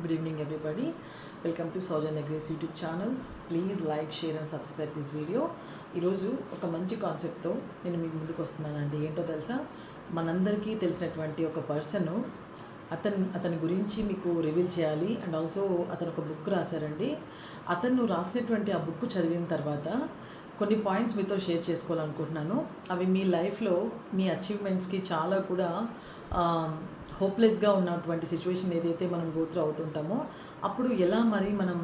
Good evening, everybody. Welcome to Saujanya Grace YouTube channel. Please like, share and subscribe this video. ఈరోజు ఒక మంచి కాన్సెప్ట్తో నేను మీకు ముందుకు వస్తున్నానండి. ఏంటో తెలుసా, మనందరికీ తెలిసినటువంటి ఒక పర్సన్ అతని గురించి మీకు రివీల్ చేయాలి. అండ్ ఆల్సో అతను ఒక బుక్ రాశారండి. అతను రాసినటువంటి ఆ బుక్ చదివిన తర్వాత కొన్ని పాయింట్స్ మీతో షేర్ చేసుకోవాలనుకుంటున్నాను. అవి మీ లైఫ్లో మీ అచీవ్మెంట్స్కి చాలా కూడా హోప్లెస్గా ఉన్నటువంటి సిచ్యువేషన్ ఏదైతే మనం గోత్రు అవుతుంటామో అప్పుడు ఎలా మరి మనం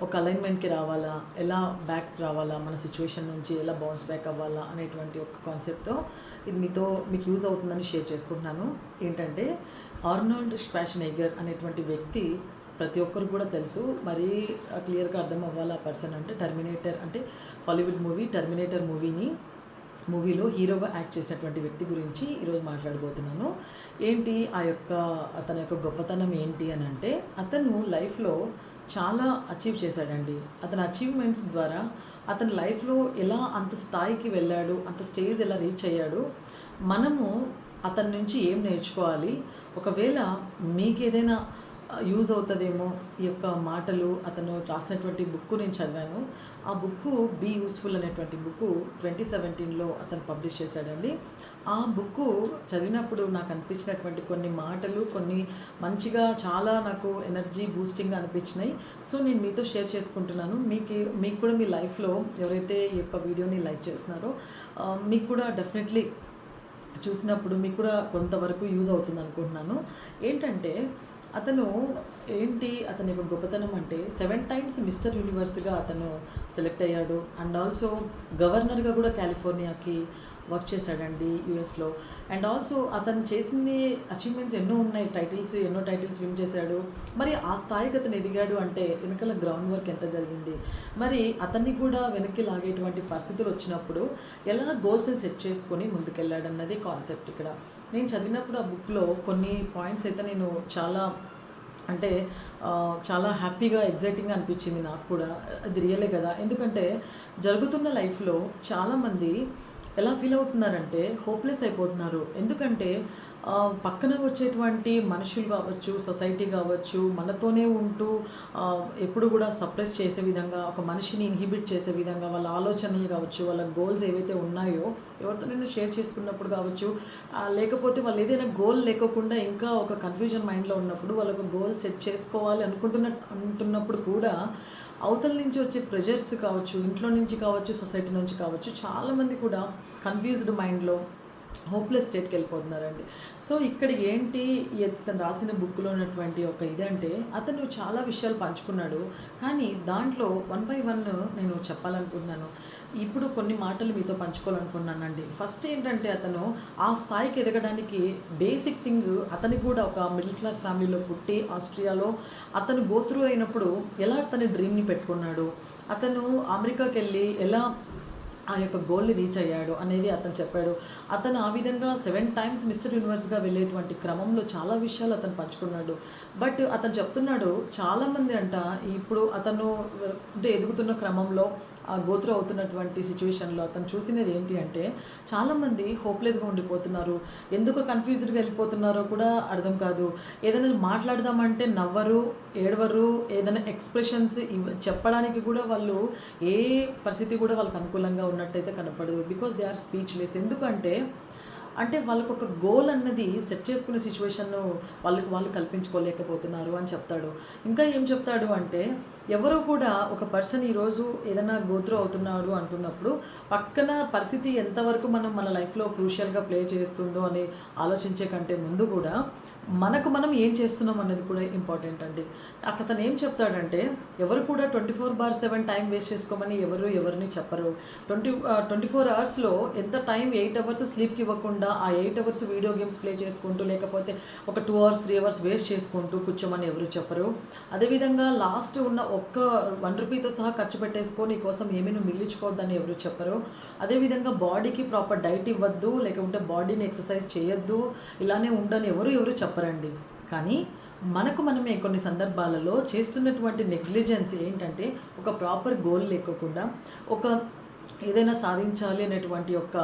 ఒక అలైన్మెంట్కి రావాలా, ఎలా బ్యాక్ రావాలా, మన సిచ్యువేషన్ నుంచి ఎలా బౌన్స్ బ్యాక్ అవ్వాలా అనేటువంటి ఒక కాన్సెప్ట్తో ఇది మీకు యూజ్ అవుతుందని షేర్ చేసుకుంటున్నాను. ఏంటంటే ఆర్నాల్డ్ ష్వార్జ్నెగ్గర్ అనేటువంటి వ్యక్తి ప్రతి ఒక్కరు కూడా తెలుసు. మరీ క్లియర్గా అర్థం అవ్వాలి ఆ పర్సన్ అంటే టర్మినేటర్ అంటే హాలీవుడ్ మూవీ టర్మినేటర్ మూవీలో హీరోగా యాక్ట్ చేసినటువంటి వ్యక్తి గురించి ఈరోజు మాట్లాడబోతున్నాను. ఏంటి అతని యొక్క గొప్పతనం ఏంటి అని అంటే, అతను లైఫ్లో చాలా అచీవ్ చేశాడండి. అతని అచీవ్మెంట్స్ ద్వారా అతని లైఫ్లో ఎలా అంత స్థాయికి వెళ్ళాడు, అంత స్టేజ్ ఎలా రీచ్ అయ్యాడు, మనము అతని నుంచి ఏం నేర్చుకోవాలి, ఒకవేళ మీకు ఏదైనా యూజ్ అవుతుందేమో ఈ యొక్క మాటలు. అతను రాసినటువంటి బుక్ నేను చదివాను. ఆ బుక్ బీ యూస్ఫుల్ అనేటువంటి బుక్ 2017లో అతను పబ్లిష్ చేశాడండి. ఆ బుక్ చదివినప్పుడు నాకు అనిపించినటువంటి కొన్ని మాటలు, కొన్ని మంచిగా చాలా నాకు ఎనర్జీ బూస్టింగ్గా అనిపించినాయి. సో నేను మీతో షేర్ చేసుకుంటున్నాను. మీకు కూడా మీ లైఫ్లో ఎవరైతే ఈ యొక్క వీడియోని లైక్ చేస్తున్నారో మీకు కూడా డెఫినెట్లీ చూసినప్పుడు మీకు కూడా కొంతవరకు యూజ్ అవుతుంది అనుకుంటున్నాను. ఏంటంటే అతని యొక్క గొప్పతనం అంటే 7 times మిస్టర్ యూనివర్స్గా అతను సెలెక్ట్ అయ్యాడు. అండ్ ఆల్సో గవర్నర్గా కూడా కాలిఫోర్నియాకి వర్క్ చేశాడండి యూఎస్లో. అండ్ ఆల్సో అతను చేసింది అచీవ్మెంట్స్ ఎన్నో ఉన్నాయి, ఎన్నో టైటిల్స్ విన్ చేశాడు. మరి ఆ స్థాయికి అతను ఎదిగాడు అంటే వెనకాల గ్రౌండ్ వర్క్ ఎంత జరిగింది, మరి అతన్ని కూడా వెనక్కి లాగేటువంటి పరిస్థితులు వచ్చినప్పుడు ఎలా గోల్స్ని సెట్ చేసుకొని ముందుకెళ్ళాడు అన్నది కాన్సెప్ట్ ఇక్కడ. నేను చదివినప్పుడు ఆ బుక్లో కొన్ని పాయింట్స్ అయితే నేను చాలా హ్యాపీగా ఎగ్జైటింగ్గా అనిపించింది నాకు కూడా. అది రియలే కదా, ఎందుకంటే జరుగుతున్న లైఫ్లో చాలామంది ఎలా ఫీల్ అవుతున్నారంటే హోప్లెస్ అయిపోతున్నారు. ఎందుకంటే పక్కన వచ్చేటువంటి మనుషులు కావచ్చు, సొసైటీ కావచ్చు, మనతోనే ఉంటూ ఎప్పుడు కూడా సప్రెస్ చేసే విధంగా, ఒక మనిషిని ఇన్హిబిట్ చేసే విధంగా వాళ్ళ ఆలోచనలు కావచ్చు, వాళ్ళ గోల్స్ ఏవైతే ఉన్నాయో ఎవరితోనైనా షేర్ చేసుకున్నప్పుడు కావచ్చు, లేకపోతే వాళ్ళు ఏదైనా గోల్ లేకోకుండా ఇంకా ఒక కన్ఫ్యూజన్ మైండ్లో ఉన్నప్పుడు వాళ్ళకు గోల్ సెట్ చేసుకోవాలి అంటున్నప్పుడు కూడా అవతల నుంచి వచ్చే ప్రెషర్స్ కావచ్చు, ఇంట్లో నుంచి కావచ్చు, సొసైటీ నుంచి కావచ్చు, చాలామంది కూడా కన్ఫ్యూజ్డ్ మైండ్లో హోప్లెస్ స్టేట్కి వెళ్ళిపోతున్నారండి. సో ఇక్కడ ఏంటి తను రాసిన బుక్లో ఉన్నటువంటి ఒక ఇదంటే అతను చాలా విషయాలు పంచుకున్నాడు. కానీ దాంట్లో 1 by 1 నేను చెప్పాలనుకుంటున్నాను. ఇప్పుడు కొన్ని మాటలు మీతో పంచుకోవాలనుకున్నానండి. ఫస్ట్ ఏంటంటే అతను ఆ స్థాయికి ఎదగడానికి బేసిక్ థింగ్, అతనికి కూడా ఒక మిడిల్ క్లాస్ ఫ్యామిలీలో పుట్టి ఆస్ట్రియాలో అతను గోత్రు అయినప్పుడు ఎలా అతని డ్రీమ్ని పెట్టుకున్నాడు, అతను అమెరికాకి వెళ్ళి ఎలా ఆ యొక్క గోల్ని రీచ్ అయ్యాడు అనేది అతను చెప్పాడు. అతను ఆ విధంగా 7 times మిస్టర్ యూనివర్స్గా వెళ్ళేటువంటి క్రమంలో చాలా విషయాలు అతను పంచుకున్నాడు. బట్ అతను చెప్తున్నాడు చాలామంది ఇప్పుడు అతను ఎదుగుతున్న క్రమంలో ఆ గోత్రు అవుతున్నటువంటి సిచ్యువేషన్లో అతను చూసినది ఏంటి అంటే చాలామంది హోప్లెస్గా ఉండిపోతున్నారు. ఎందుకు కన్ఫ్యూజ్డ్గా వెళ్ళిపోతున్నారో కూడా అర్థం కాదు. ఏదైనా మాట్లాడదామంటే నవ్వరు, ఏడవరు, ఏదైనా ఎక్స్ప్రెషన్స్ చెప్పడానికి కూడా వాళ్ళు ఏ పరిస్థితి కూడా వాళ్ళకి అనుకూలంగా ఉన్నట్టయితే కనపడదు. Because they are speechless. ఎందుకంటే వాళ్ళకు ఒక గోల్ అన్నది సెట్ చేసుకునే సిచ్యువేషన్ వాళ్ళు కల్పించుకోలేకపోతున్నారు అని చెప్తాడు. ఇంకా ఏం చెప్తాడు అంటే ఎవరో కూడా ఒక పర్సన్ ఈరోజు ఏదైనా గోత్రు అవుతున్నాడు అంటున్నప్పుడు పక్కన పరిస్థితి ఎంతవరకు మన లైఫ్లో క్రూషియల్గా ప్లే చేస్తుందో అని ఆలోచించే కంటే ముందు కూడా మనం ఏం చేస్తున్నాం అన్నది కూడా ఇంపార్టెంట్ అండి. అతను ఏం చెప్తాడంటే ఎవరు కూడా 24/7 టైం వేస్ట్ చేసుకోమని ఎవరిని చెప్పరు. 24 hours ఎంత టైం 8 hours స్లీప్కి ఇవ్వకుండా ఆ 8 hours వీడియో గేమ్స్ ప్లే చేసుకుంటూ, లేకపోతే ఒక 2 hours 3 hours వేస్ట్ చేసుకుంటూ కూర్చోమని ఎవరు చెప్పరు. అదేవిధంగా లాస్ట్ ఉన్న ఒక్క 1 రూపీతో సహా ఖర్చు పెట్టేసుకొని నీ కోసం ఏమీ నువ్వు మిగిలించుకోవద్దని ఎవరు చెప్పరు. అదేవిధంగా బాడీకి ప్రాపర్ డైట్ ఇవ్వద్దు, లేకపోతే బాడీని ఎక్సర్సైజ్ చేయొద్దు, ఇలానే ఉండని ఎవరు చెప్పరండి. కానీ మనమే కొన్ని సందర్భాలలో చేస్తున్నటువంటి నెగ్లిజెన్స్ ఏంటంటే ఒక ప్రాపర్ గోల్ లేకోకుండా, ఒక ఏదైనా సాధించాలి అనేటువంటి ఒక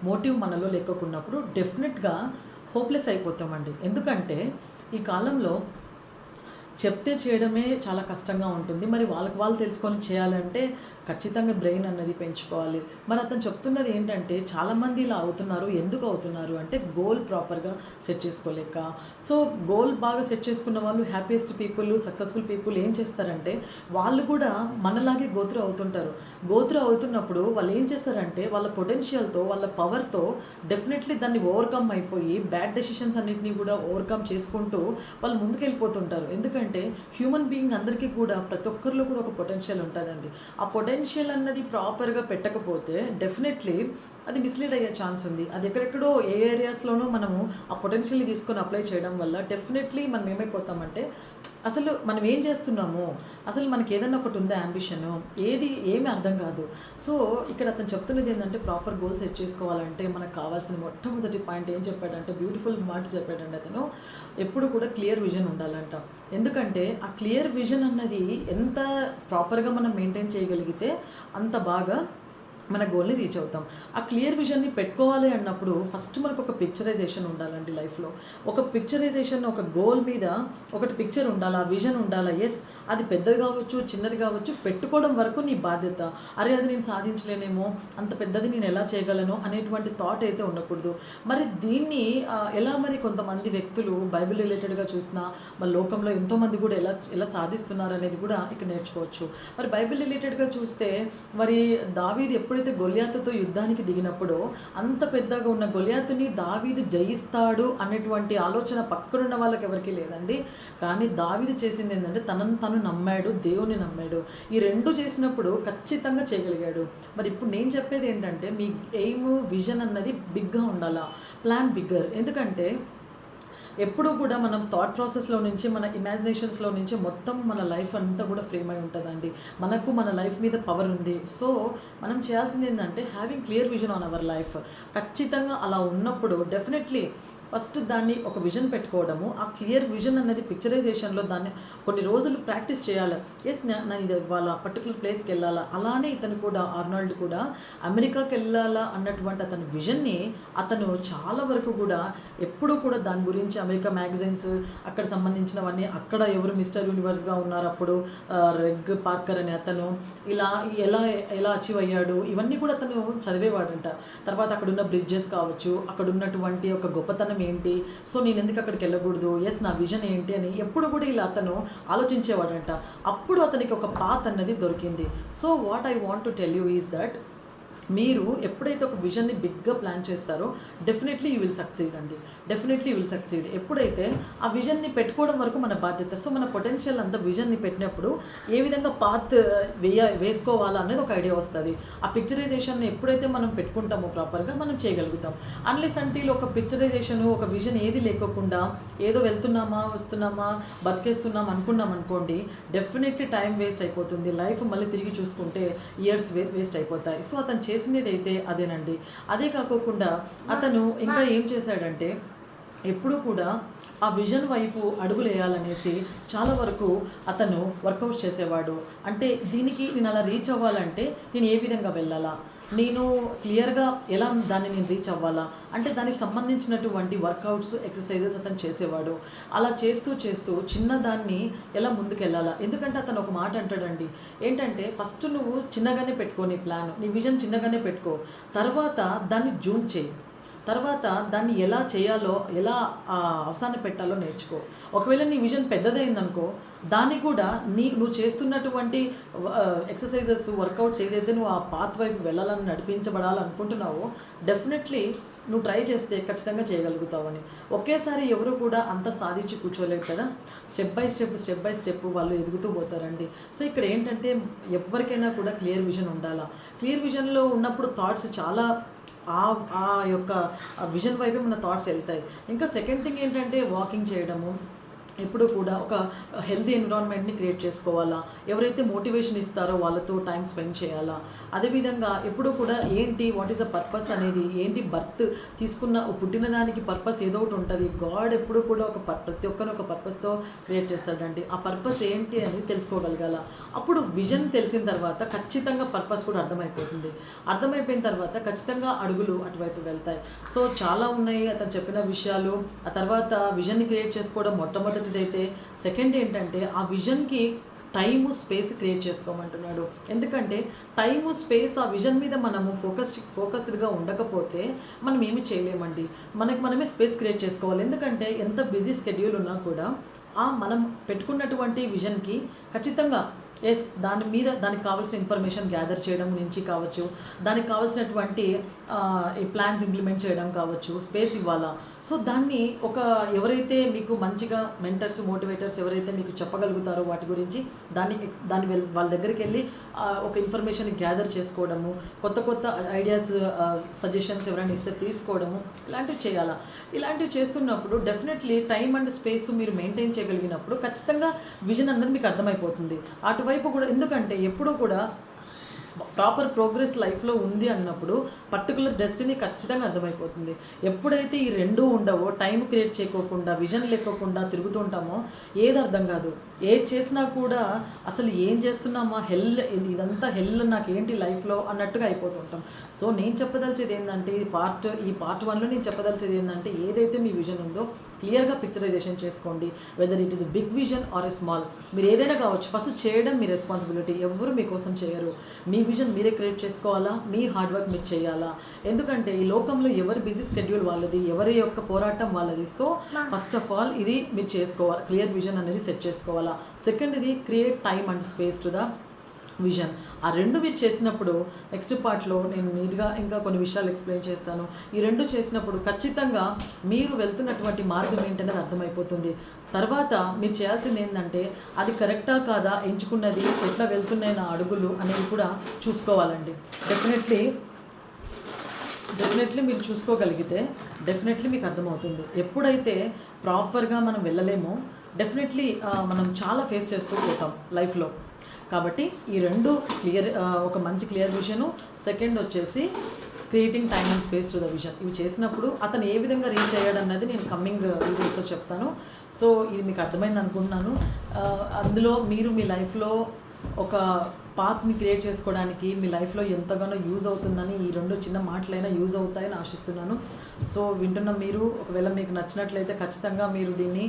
మోటివ్ మనలో లేకోకున్నప్పుడు డెఫినెట్గా హోప్లెస్ అయిపోతామండి. ఎందుకంటే ఈ కాలంలో చెప్తే చేయడమే చాలా కష్టంగా ఉంటుంది. మరి వాళ్ళకి వాళ్ళు తెలుసుకొని చేయాలంటే ఖచ్చితంగా బ్రెయిన్ అన్నది పెంచుకోవాలి. మరి అతను చెప్తున్నది ఏంటంటే చాలామంది ఇలా అవుతున్నారు. ఎందుకు అవుతున్నారు అంటే గోల్ ప్రాపర్‌గా సెట్ చేసుకోలేక. సో, గోల్ బాగా సెట్ చేసుకున్న వాళ్ళు హ్యాపీయెస్ట్ పీపుల్, సక్సెస్‌ఫుల్ పీపుల్ ఏం చేస్తారంటే వాళ్ళు కూడా మనలాగే గో త్రూ అవుతుంటారు. గో త్రూ అవుతున్నప్పుడు వాళ్ళు ఏం చేస్తారంటే వాళ్ళ పొటెన్షియల్‌తో, వాళ్ళ పవర్‌తో డెఫినెట్‌లీ దాన్ని ఓవర్‌కమ్ అయిపోయి బ్యాడ్ డెసిషన్స్ అన్నిటిని కూడా ఓవర్‌కమ్ చేసుకుంటూ వాళ్ళు ముందుకెళ్ళిపోతుంటారు. ఎందుకంటే హ్యూమన్ బీయింగ్ అందరికీ కూడా ప్రతి ఒక్కరిలో కూడా ఒక పొటెన్షియల్ ఉంటదండి. ఆ పొటెన్షియల్ అన్నది ప్రాపర్‌గా పెట్టకపోతే డెఫినెట్‌లీ అది మిస్‌లీడ్ అయ్యే ఛాన్స్ ఉంది. అది ఎక్కడెక్కడో ఏ ఏరియాస్‌లోనో మనము ఆ పొటెన్షియల్‌ని తీసుకొని అప్లై చేయడం వల్ల డెఫినెట్‌లీ మనం ఏమైపోతామంటే అసలు మనం ఏం చేస్తున్నాము? అసలు మనకి ఏదన్నా ఒకటి ఉందా యాంబిషను? ఏమి అర్థం కాదు. సో, ఇక్కడ అతను చెప్తున్నది ఏందంటే ప్రాపర్ గోల్ సెట్ చేసుకోవాలంటే మనకు కావాల్సిన మొట్టమొదటి పాయింట్ ఏం చెప్పాడంటే బ్యూటిఫుల్ మాట చెప్పాడండి అతను. ఎప్పుడు కూడా క్లియర్ విజన్ ఉండాలంట. ఎందుకంటే ఆ క్లియర్ విజన్ అన్నది ఎంత ప్రాపర్‌గా మనం మెయింటైన్ చేయగలిగితే అంత బాగా మన గోల్‌ని రీచ్ అవుతాం. ఆ క్లియర్ విజన్‌ని పెట్టుకోవాలి అన్నప్పుడు ఫస్ట్ మనకు ఒక పిక్చరైజేషన్ ఉండాలండి లైఫ్‌లో. ఒక పిక్చరైజేషన్ ఒక గోల్ మీద ఒకటి పిక్చర్ ఉండాలా, విజన్ ఉండాలా. యెస్, అది పెద్దది కావచ్చు, చిన్నది కావచ్చు, పెట్టుకోవడం వరకు నీ బాధ్యత. అరే! అది నేను సాధించలేనేమో, అంత పెద్దది నేను ఎలా చేయగలను అనేటువంటి థాట్ అయితే ఉండకూడదు. మరి దీన్ని ఎలా మరి కొంతమంది వ్యక్తులు బైబిల్ రిలేటెడ్‌గా చూసినా, మన లోకంలో ఎంతోమంది కూడా ఎలా ఎలా సాధిస్తున్నారు అనేది కూడా ఇక్కడ నేర్చుకోవచ్చు. మరి బైబిల్ రిలేటెడ్‌గా చూస్తే మరి దావీదు ఎప్పుడైతే గొల్యాతుతో యుద్ధానికి దిగినప్పుడో అంత పెద్దగా ఉన్న గొల్యాతుని దావీదు జయిస్తాడు అనేటువంటి ఆలోచన పక్కనున్న వాళ్ళకి ఎవరికీ లేదండి. కానీ దావీదు చేసింది ఏంటంటే తనను తను నమ్మాడు, దేవుని నమ్మాడు. ఈ 2 చేసినప్పుడు ఖచ్చితంగా చేయగలిగాడు. మరి ఇప్పుడు నేను చెప్పేది ఏంటంటే మీ ఎయిమ్, విజన్ అన్నది బిగ్‌గా ఉండాలా. Plan bigger. ఎందుకంటే ఎప్పుడూ కూడా మనం థాట్ ప్రాసెస్‌లో నుంచి, మన ఇమాజినేషన్స్‌లో నుంచి మొత్తం మన లైఫ్ అంతా కూడా ఫ్రేమ్ అయి ఉంటదండి. మనకు మన లైఫ్ మీద పవర్ ఉంది. సో, మనం చేయాల్సింది ఏందంటే having clear vision on our life. ఖచ్చితంగా అలా ఉన్నప్పుడు డెఫినెట్‌లీ ఫస్ట్ దాన్ని ఒక విజన్ పెట్టుకోవడము. ఆ క్లియర్ విజన్ అనేది పిక్చరైజేషన్‌లో దాన్ని కొన్ని రోజులు ప్రాక్టీస్ చేయాలి. యెస్, నేను ఇది ఇవ్వాలా, పర్టిక్యులర్ ప్లేస్‌కి వెళ్ళాలా. అలానే ఇతను కూడా ఆర్నాల్డ్ కూడా అమెరికాకి వెళ్ళాలా అన్నటువంటి అతని విజన్‌ని అతను చాలా వరకు కూడా ఎప్పుడూ కూడా దాని గురించి అమెరికా మ్యాగజైన్స్ అక్కడ సంబంధించినవన్నీ అక్కడ ఎవరు మిస్టర్ యూనివర్స్‌గా ఉన్నారు అప్పుడు రెగ్ పార్కర్ అనే అతను ఇలా ఎలా ఎలా అచీవ్ అయ్యాడు ఇవన్నీ కూడా అతను చదివేవాడంట. తర్వాత అక్కడున్న బ్రిడ్జెస్ కావచ్చు, అక్కడ ఉన్నటువంటి ఒక గొప్పతనం ఏంటి, సో నేను ఎందుకు అక్కడికి వెళ్ళకూడదు, ఎస్ నా విజన్ ఏంటి అని ఎప్పుడు కూడా ఇలా అతను ఆలోచించేవాడంట. అప్పుడు అతనికి ఒక పాత్ అన్నది దొరికింది. So what I want to tell you is that మీరు ఎప్పుడైతే ఒక విజన్ని బిగ్గా ప్లాన్ చేస్తారో డెఫినెట్లీ యూ విల్ సక్సీడ్ అండి. Definitely you will succeed. ఎప్పుడైతే ఆ విజన్ని పెట్టుకోవడం వరకు మన బాధ్యత. సో మన పొటెన్షియల్ అంతా విజన్ని పెట్టినప్పుడు ఏ విధంగా పాత్ వేసుకోవాలా అనేది ఒక ఐడియా వస్తుంది. ఆ పిక్చరైజేషన్ని ఎప్పుడైతే మనం పెట్టుకుంటామో ప్రాపర్గా మనం చేయగలుగుతాం. అన్లెస్ అంటిల్ ఒక పిక్చరైజేషన్, ఒక విజన్ ఏది లేకోకుండా ఏదో వెళ్తున్నామా, వస్తున్నామా, బతికేస్తున్నాం అనుకున్నాం అనుకోండి, డెఫినెట్లీ టైం వేస్ట్ అయిపోతుంది. లైఫ్ మళ్ళీ తిరిగి చూసుకుంటే ఇయర్స్ వేస్ట్ అయిపోతాయి. సో అతను చేసినది అయితే అదేనండి. అదే కాకోకుండా అతను ఇంకా ఏం చేశాడంటే ఎప్పుడు కూడా ఆ విజన్ వైపు అడుగులేయాలనేసి చాలా వరకు అతను వర్కౌట్ చేసేవాడు. అంటే దీనికి నేను అలా రీచ్ అవ్వాలంటే నేను ఏ విధంగా వెళ్ళాలా, నేను క్లియర్గా ఎలా దాన్ని నేను రీచ్ అవ్వాలా అంటే దానికి సంబంధించినటువంటి వర్కౌట్స్, ఎక్సర్సైజెస్ అతను చేసేవాడు. అలా చేస్తూ చేస్తూ చిన్నదాన్ని ఎలా ముందుకెళ్ళాలా. ఎందుకంటే అతను ఒక మాట అంటాడండి, ఏంటంటే ఫస్ట్ నువ్వు చిన్నగానే పెట్టుకో నీ ప్లాన్, నీ విజన్ చిన్నగానే పెట్టుకో, తర్వాత దాన్ని జూమ్ చేయి, తర్వాత దాన్ని ఎలా చేయాలో, ఎలా అవసాన పెట్టాలో నేర్చుకో. ఒకవేళ నీ విజన్ పెద్దదైందనుకో, దాన్ని కూడా నువ్వు చేస్తున్నటువంటి ఎక్సర్సైజెస్, వర్కౌట్స్ ఏదైతే నువ్వు ఆ పాత్ వైపు వెళ్ళాలని నడిపించబడాలనుకుంటున్నావో డెఫినెట్లీ నువ్వు ట్రై చేస్తే ఖచ్చితంగా చేయగలుగుతావని. ఒకేసారి ఎవరు కూడా అంత సాధించి కూర్చోలేరు కదా. స్టెప్ బై స్టెప్ వాళ్ళు ఎదుగుతూ పోతారండి. సో ఇక్కడ ఏంటంటే ఎవరికైనా కూడా క్లియర్ విజన్ ఉండాలా. క్లియర్ విజన్లో ఉన్నప్పుడు థాట్స్ చాలా ఆ యొక్క విజన్ వైపే మన థాట్స్ వెళ్తాయి. ఇంకా సెకండ్ థింగ్ ఏంటంటే వాకింగ్ చేయడము. ఎప్పుడూ కూడా ఒక హెల్తీ ఎన్విరాన్మెంట్ని క్రియేట్ చేసుకోవాలా. ఎవరైతే మోటివేషన్ ఇస్తారో వాళ్ళతో టైం స్పెండ్ చేయాలా. అదేవిధంగా ఎప్పుడూ కూడా వాట్ ఈస్ ద పర్పస్ అనేది ఏంటి, బర్త్ తీసుకున్న పుట్టిన దానికి పర్పస్ ఏదో ఒకటి ఉంటుంది. గాడ్ ఎప్పుడూ కూడా ప్రతి ఒక్కరు ఒక పర్పస్తో క్రియేట్ చేస్తాడండి. ఆ పర్పస్ ఏంటి అని తెలుసుకోగలగాల. అప్పుడు విజన్ తెలిసిన తర్వాత ఖచ్చితంగా పర్పస్ కూడా అర్థమైపోతుంది. అర్థమైపోయిన తర్వాత ఖచ్చితంగా అడుగులు అటువైపు వెళ్తాయి. సో చాలా ఉన్నాయి అతను చెప్పిన విషయాలు. ఆ తర్వాత విజన్ని క్రియేట్ చేసుకోవడం మొట్టమొదటి మొదటిదైతే. సెకండ్ ఏంటంటే ఆ విజన్‌కి టైము, స్పేస్ క్రియేట్ చేసుకోమంటున్నాడు. ఎందుకంటే టైము, స్పేస్ ఆ విజన్ మీద మనము ఫోకస్డ్‌గా ఉండకపోతే మనం ఏమి చేయలేమండి. మనకు మనమే స్పేస్ క్రియేట్ చేసుకోవాలి. ఎందుకంటే ఎంత బిజీ షెడ్యూల్ ఉన్నా కూడా మనం పెట్టుకున్నటువంటి విజన్‌కి ఖచ్చితంగా దానికి కావాల్సిన ఇన్ఫర్మేషన్ గ్యాదర్ చేయడం నుంచి కావచ్చు, దానికి కావాల్సినటువంటి ఈ ప్లాన్స్ ఇంప్లిమెంట్ చేయడం కావచ్చు, స్పేస్ ఇవ్వాలా. సో దాన్ని ఎవరైతే మీకు మంచిగా మెంటర్స్, మోటివేటర్స్ ఎవరైతే మీకు చెప్పగలుగుతారో వాటి గురించి వాళ్ళ దగ్గరికి వెళ్ళి ఒక ఇన్ఫర్మేషన్ గ్యాదర్ చేసుకోవడము, కొత్త ఐడియాస్, సజెషన్స్ ఎవరైనా ఇస్తే తీసుకోవడము, ఇలాంటివి చేయాలా. ఇలాంటివి చేస్తున్నప్పుడు డెఫినెట్లీ టైం అండ్ స్పేస్ మీరు మెయింటైన్ చేయగలిగినప్పుడు ఖచ్చితంగా విజన్ అన్నది మీకు అర్థమైపోతుంది. అటువైపు కూడా, ఎందుకంటే ఎప్పుడూ కూడా ప్రాపర్ ప్రోగ్రెస్ లైఫ్లో ఉంది అన్నప్పుడు పర్టికులర్ డెస్టినీ ఖచ్చితంగా అర్థమైపోతుంది. ఎప్పుడైతే ఈ రెండూ ఉండవో, టైం క్రియేట్ చేయకోకుండా, విజన్ లేకోకుండా తిరుగుతూ ఉంటామో ఏది అర్థం కాదు. ఏది చేసినా కూడా అసలు ఏం చేస్తున్నామా, ఇదంతా హెల్ నాకేంటి లైఫ్లో అన్నట్టుగా అయిపోతుంటాం. సో నేను చెప్పదలిచేది ఏంటంటే, ఈ పార్ట్ 1లో నేను చెప్పదలిచేది ఏంటంటే, ఏదైతే మీ విజన్ ఉందో క్లియర్గా పిక్చరైజేషన్ చేసుకోండి. Whether it is big vision or a small, మీరు ఏదైనా కావచ్చు. ఫస్ట్ చేయడం మీ రెస్పాన్సిబిలిటీ, ఎవరు మీకోసం చేయరు. మీ విజన్ మీరే క్రియేట్ చేసుకోవాలా, మీ హార్డ్ వర్క్ మీరు చేయాలా. ఎందుకంటే ఈ లోకంలో ఎవరి బిజీ షెడ్యూల్ వాళ్ళది, ఎవరి యొక్క పోరాటం వాళ్ళది. సో ఫస్ట్ ఆఫ్ ఆల్ ఇది మీరు చేసుకోవాలి, క్లియర్ విజన్ అనేది సెట్ చేసుకోవాలా. సెకండ్, ఇది create time and space to the vision. ఆ రెండు మీరు చేసినప్పుడు నెక్స్ట్ పార్ట్లో నేను నీట్గా ఇంకా కొన్ని విషయాలు ఎక్స్ప్లెయిన్ చేస్తాను. ఈ రెండు చేసినప్పుడు ఖచ్చితంగా మీరు వెళ్తున్నటువంటి మార్గం ఏంటనేది అర్థమైపోతుంది. తర్వాత మీరు చేయాల్సింది ఏంటంటే, అది కరెక్టా కాదా, ఎంచుకున్నది ఎట్లా వెళ్తున్నాయి నా అడుగులు అనేవి కూడా చూసుకోవాలండి. డెఫినెట్లీ మీరు చూసుకోగలిగితే డెఫినెట్లీ మీకు అర్థమవుతుంది. ఎప్పుడైతే ప్రాపర్గా మనం వెళ్ళలేమో డెఫినెట్లీ మనం చాలా ఫేస్ చేస్తూ పోతాం లైఫ్లో. కాబట్టి ఈ రెండు ఒక మంచి క్లియర్ విజను, సెకండ్ వచ్చేసి creating time and space to the vision. ఇవి చేసినప్పుడు అతను ఏ విధంగా రీచ్ అయ్యాడన్నది నేను కమ్మింగ్ వీడియోస్లో చెప్తాను. సో ఇది మీకు అర్థమైంది అనుకుంటున్నాను. అందులో మీరు మీ లైఫ్లో ఒక పాత్ని క్రియేట్ చేసుకోవడానికి మీ లైఫ్లో ఎంతగానో యూజ్ అవుతుందని ఈ రెండు చిన్న మాటలైనా యూజ్ అవుతాయని ఆశిస్తున్నాను. సో వింటున్న మీరు ఒకవేళ మీకు నచ్చినట్లయితే ఖచ్చితంగా మీరు దీన్ని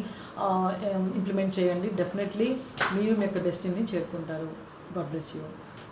ఇంప్లిమెంట్ చేయండి. డెఫినెట్లీ మీరు మీ యొక్క డెస్టినీని చేరుకుంటారు. God bless you.